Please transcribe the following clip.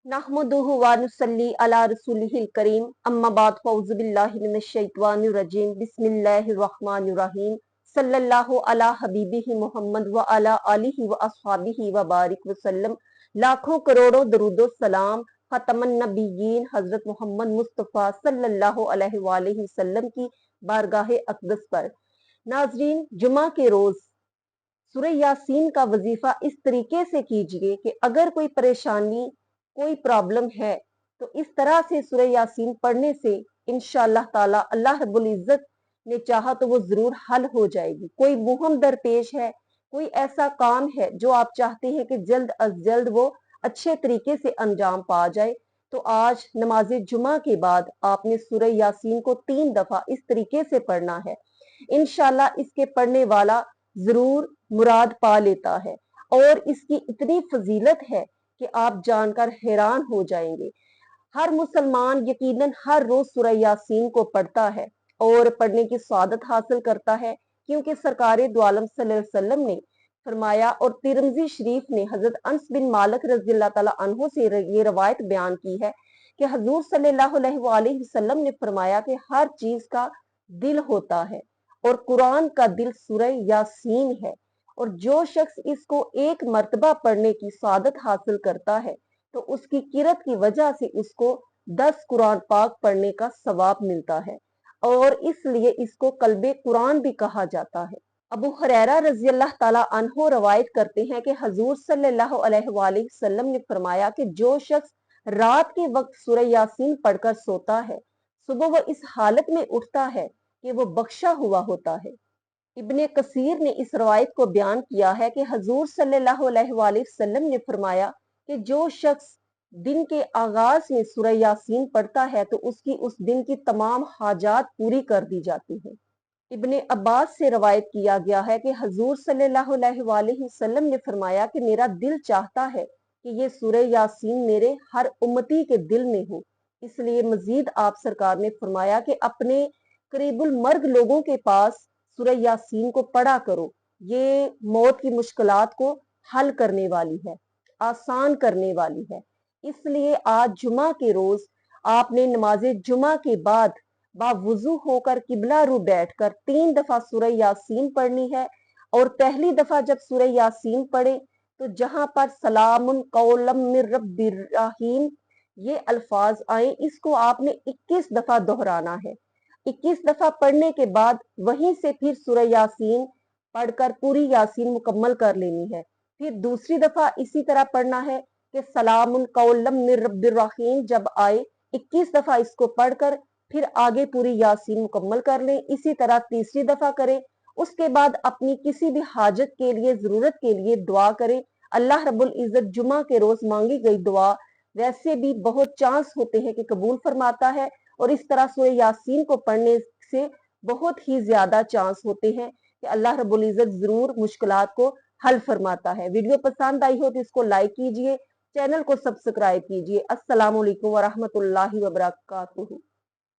नहमदुहु व नुसल्ली अला रसूलिहिल करीम अम्मा बाद फौज़ु बिल्लाहि मिनश शैतानिर रजीम बिस्मिल्लाहिर रहमानिर रहीम सल्लल्लाहु अला हबीबिहि मोहम्मद व अला आलिहि व अस्हाबिहि व बारिक वसल्लम। लाखों करोड़ों दरूदो सलाम खतमन नबीयीन हजरत मोहम्मद मुस्तफ़ा सल्लल्लाहु अलैहि वसल्लम की बारगाह अक़दस पर। नाजरीन, जुमा के रोज सूरह यासीन का वजीफा इस तरीके से कीजिए कि अगर कोई परेशानी, कोई प्रॉब्लम है तो इस तरह से सूरह यासीन पढ़ने से इंशाअल्लाह ताला अल्लाह रब्बुल इज्जत ने चाहा तो वो जरूर हल हो जाएगी। कोई मुहम दरपेश है, कोई ऐसा काम है जो आप चाहते हैं कि जल्द अज जल्द वो अच्छे तरीके से अंजाम पा जाए, तो आज नमाज जुमा के बाद आपने सूरह यासीन को 3 दफा इस तरीके से पढ़ना है। इंशाअल्लाह इसके पढ़ने वाला जरूर मुराद पा लेता है और इसकी इतनी फजीलत है कि आप जानकर हैरान हो जाएंगे। हर मुसलमान यकीनन हर रोज सूरह यासीन को पढ़ता है और पढ़ने की सआदत हासिल करता है, क्योंकि सरकार दो आलम सल्लल्लाहु अलैहि वसल्लम ने फरमाया और तिरमिज़ी शरीफ ने हजरत अनस बिन मालिक रज़ी अल्लाह ताला अन्हु से ये रवायत बयान की है कि हजूर सल्लल्लाहु अलैहि वसल्लम ने फरमाया कि हर चीज का दिल होता है और कुरान का दिल सूरह यासीन है, और जो शख्स इसको एक मर्तबा पढ़ने की सआदत हासिल करता है तो उसकी किरत की वजह से उसको 10 कुरान पाक पढ़ने का सवाब मिलता है, और इसलिए इसको कल्बे कुरान भी कहा जाता है। अबू हुरैरा रज़ी अल्लाह ताला अन्हो रवायत करते हैं कि हजूर सल्लल्लाहु अलैहि वसल्लम ने फरमाया कि जो शख्स रात के वक्त सूरह यासीन पढ़कर सोता है, सुबह वो इस हालत में उठता है कि वो बख्शा हुआ होता है। इब्ने कसीर ने इस रवायत को बयान किया है कि हजूर सल्लल्लाहु अलैहि वसल्लम ने फरमाया कि जो शख्स दिन के आगाज में सूरह यासीन पढ़ता है तो उसकी उस दिन की तमाम हाजात पूरी कर दी जाती है। इब्ने अब्बास से रवायत किया गया है कि हजूर सल्लल्लाहु अलैहि वसल्लम ने फरमाया कि मेरा दिल चाहता है कि ये सूरह यासीन मेरे हर उम्मती के दिल में हो, इसलिए मजीद आप सरकार ने फरमाया कि अपने करीबुल मर्ग लोगों के पास सूरह यासीन को पढ़ा करो। ये मौत की मुश्किलात को हल करने वाली है, आसान करने वाली है। इसलिए आज जुमा के रोज आपने नमाज जुमा के बाद बावुजू होकर किबला रू बैठकर 3 दफा सूरह यासीन पढ़नी है, और पहली दफा जब सूरह यासीन पढ़े तो जहां पर सलामुन कौलम मिर रब्बिर रहीम ये अल्फाज आए, इसको आपने 21 दफा दोहराना है। 21 दफा पढ़ने के बाद वहीं से फिर सूरह यासीन पढ़कर पूरी यासीन मुकम्मल कर लेनी है। फिर दूसरी दफा इसी तरह पढ़ना है कि सलामुन कौलम मिर रब्बिर रहीम जब आए, 21 दफा इसको पढ़कर फिर आगे पूरी यासीन मुकम्मल कर लें। इसी तरह तीसरी दफा करें। उसके बाद अपनी किसी भी हाजत के लिए, जरूरत के लिए दुआ करें। अल्लाह रब्बुल इज्जत जुमा के रोज मांगी गई दुआ वैसे भी बहुत चांस होते हैं कि कबूल फरमाता है, और इस तरह सूरह यासीन को पढ़ने से बहुत ही ज्यादा चांस होते हैं कि अल्लाह रब्बुल इज्जत जरूर मुश्किलात को हल फरमाता है। वीडियो पसंद आई हो तो इसको लाइक कीजिए, चैनल को सब्सक्राइब कीजिए। अस्सलाम वालेकुम व रहमतुल्लाहि व बरकातुहू।